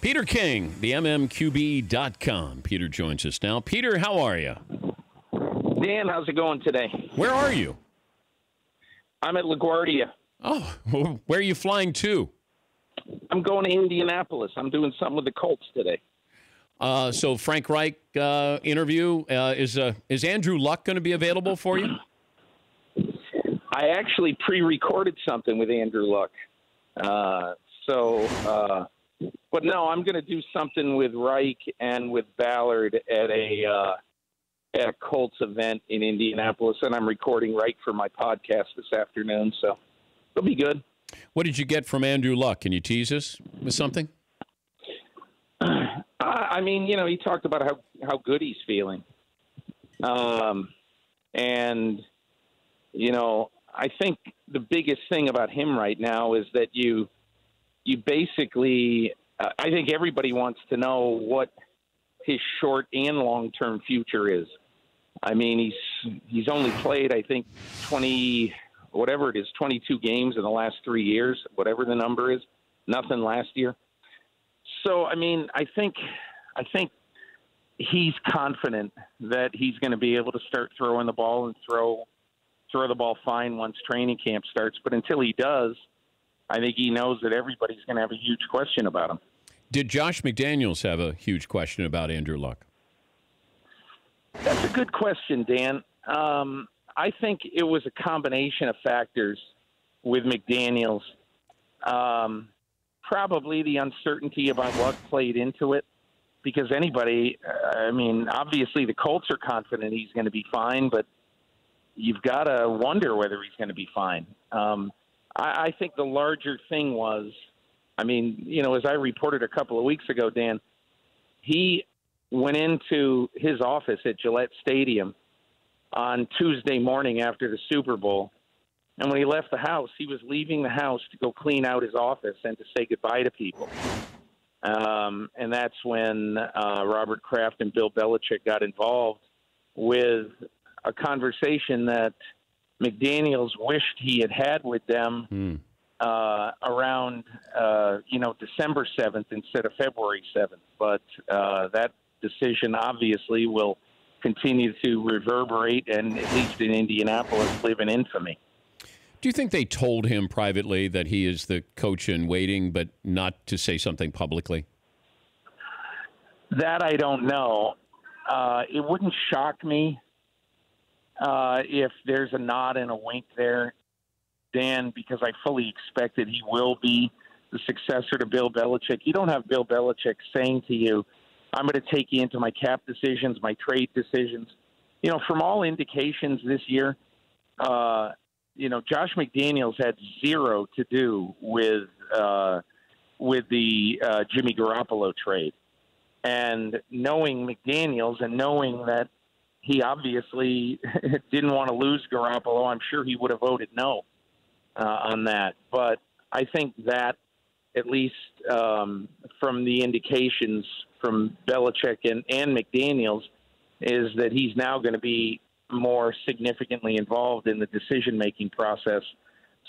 Peter King, the MMQB.com. Peter joins us now. Peter, how are you? Dan, how's it going today? Where are you? I'm at LaGuardia. Oh, where are you flying to? I'm going to Indianapolis. I'm doing something with the Colts today. So Frank Reich interview. Is Andrew Luck going to be available for you? I actually pre-recorded something with Andrew Luck. But no, I'm going to do something with Reich and with Ballard at a Colts event in Indianapolis, and I'm recording Reich for my podcast this afternoon, so it'll be good. What did you get from Andrew Luck? Can you tease us with something? I mean, you know, he talked about how good he's feeling. And, you know, I think the biggest thing about him right now is that you basically, I think everybody wants to know what his short and long-term future is. I mean, he's only played, I think, 22 games in the last 3 years, whatever the number is, nothing last year. So, I mean, I think he's confident that he's going to be able to start throwing the ball and throw the ball fine once training camp starts. But until he does, I think he knows that everybody's going to have a huge question about him. Did Josh McDaniels have a huge question about Andrew Luck? That's a good question, Dan. I think it was a combination of factors with McDaniels. Probably the uncertainty about Luck played into it, because anybody, I mean, obviously the Colts are confident he's going to be fine, but you've got to wonder whether he's going to be fine. I think the larger thing was, I mean, you know, as I reported a couple of weeks ago, Dan, he went into his office at Gillette Stadium on Tuesday morning after the Super Bowl. And when he left the house, he was leaving the house to go clean out his office and to say goodbye to people. And that's when Robert Kraft and Bill Belichick got involved with a conversation that McDaniels wished he had with them around, December 7th instead of February 7th. But that decision obviously will continue to reverberate and, at least in Indianapolis, live in infamy. Do you think they told him privately that he is the coach in waiting, but not to say something publicly? That I don't know. It wouldn't shock me if there's a nod and a wink there, Dan, because I fully expect that he will be the successor to Bill Belichick. You don't have Bill Belichick saying to you, I'm going to take you into my cap decisions, my trade decisions. You know, from all indications this year, Josh McDaniels had zero to do with the Jimmy Garoppolo trade. And knowing McDaniels and knowing that he obviously didn't want to lose Garoppolo, I'm sure he would have voted no on that. But I think that, at least from the indications from Belichick and McDaniels, is that he's now going to be more significantly involved in the decision-making process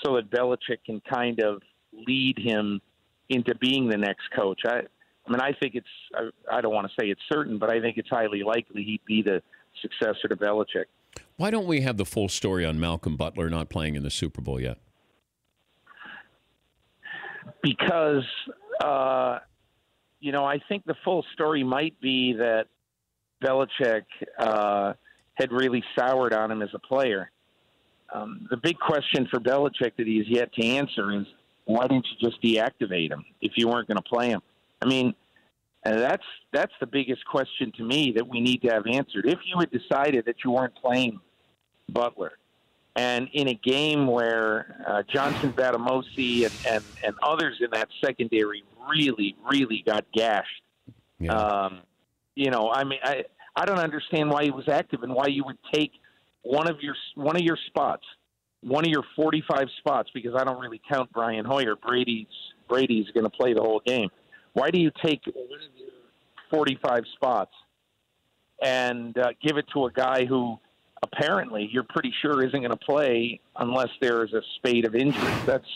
so that Belichick can kind of lead him into being the next coach. I think I don't want to say it's certain, but I think it's highly likely he'd be the successor to Belichick. Why don't we have the full story on Malcolm Butler not playing in the Super Bowl yet? Because, I think the full story might be that Belichick had really soured on him as a player. The big question for Belichick that he has yet to answer is, why didn't you just deactivate him if you weren't going to play him? I mean, that's the biggest question to me that we need to have answered. If you had decided that you weren't playing Butler, and in a game where Johnson Batamosi and others in that secondary really, really got gashed, yeah. I don't understand why he was active and why you would take one of your spots, one of your 45 spots, because I don't really count Brian Hoyer. Brady's going to play the whole game. Why do you take one of your 45 spots and give it to a guy who apparently you're pretty sure isn't going to play unless there is a spate of injuries? That's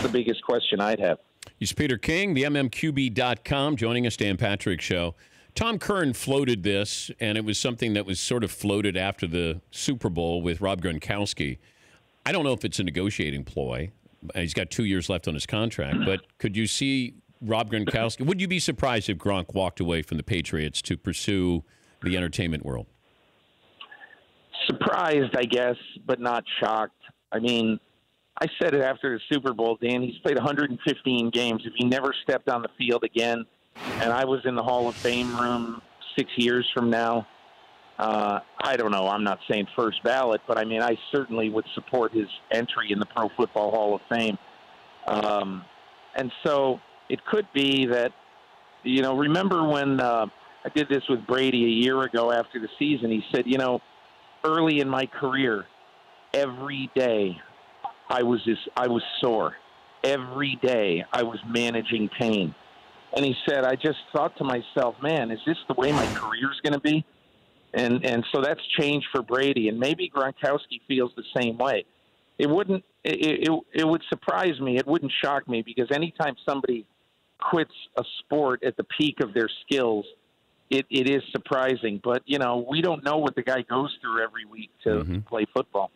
the biggest question I'd have. He's Peter King, the MMQB.com, joining us, Dan Patrick Show. Tom Curran floated this, and it was something that was sort of floated after the Super Bowl with Rob Gronkowski. I don't know if it's a negotiating ploy. He's got 2 years left on his contract, but could you see Rob Gronkowski? Would you be surprised if Gronk walked away from the Patriots to pursue the entertainment world? Surprised, I guess, but not shocked. I mean, I said it after the Super Bowl, Dan. He's played 115 games. If he never stepped on the field again, and I was in the Hall of Fame room 6 years from now, I don't know. I'm not saying first ballot, but I mean, I certainly would support his entry in the Pro Football Hall of Fame. And so it could be that, you know, remember when I did this with Brady a year ago after the season, he said, you know, early in my career, every day I was sore. Every day I was managing pain. And he said, I just thought to myself, man, is this the way my career's going to be? And so that's changed for Brady. And maybe Gronkowski feels the same way. It would surprise me. It wouldn't shock me, because anytime somebody quits a sport at the peak of their skills, it is surprising. But, you know, we don't know what the guy goes through every week to play football.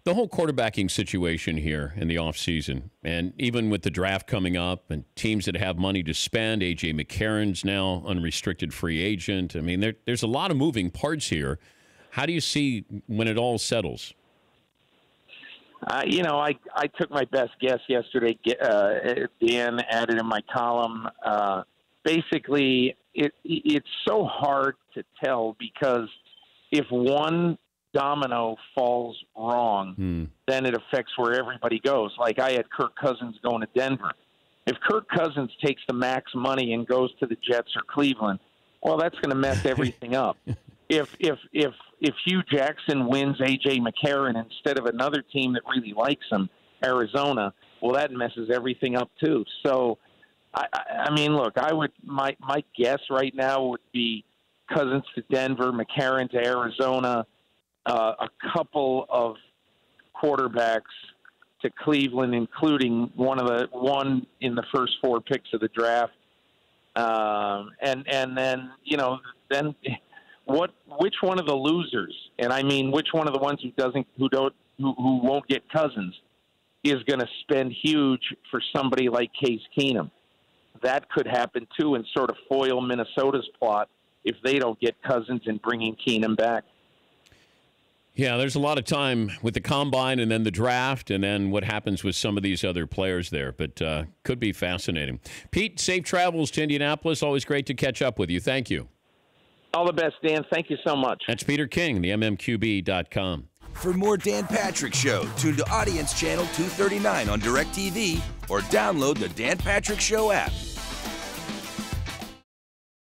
The whole quarterbacking situation here in the offseason, and even with the draft coming up and teams that have money to spend, A.J. McCarron's now unrestricted free agent. I mean, there's a lot of moving parts here. How do you see when it all settles? You know, I took my best guess yesterday. Dan added in my column. Basically, it's so hard to tell, because if one domino falls wrong, then it affects where everybody goes. Like, I had Kirk Cousins going to Denver. If Kirk Cousins takes the max money and goes to the Jets or Cleveland, well, that's going to mess everything up. If Hugh Jackson wins A.J. McCarron instead of another team that really likes him, Arizona, well, that messes everything up too. So, I mean, look, my guess right now would be Cousins to Denver, McCarron to Arizona, a couple of quarterbacks to Cleveland, including one in the first 4 picks of the draft, and then, you know, then which one of the losers, and I mean which one of the ones who won't get Cousins, is going to spend huge for somebody like Case Keenum? That could happen too, and sort of foil Minnesota's plot if they don't get Cousins and bringing Keenum back. Yeah, there's a lot of time with the combine and then the draft and then what happens with some of these other players there, but could be fascinating. Pete, safe travels to Indianapolis. Always great to catch up with you. Thank you. All the best, Dan. Thank you so much. That's Peter King, the MMQB.com. For more Dan Patrick Show, tune to Audience Channel 239 on DirecTV or download the Dan Patrick Show app.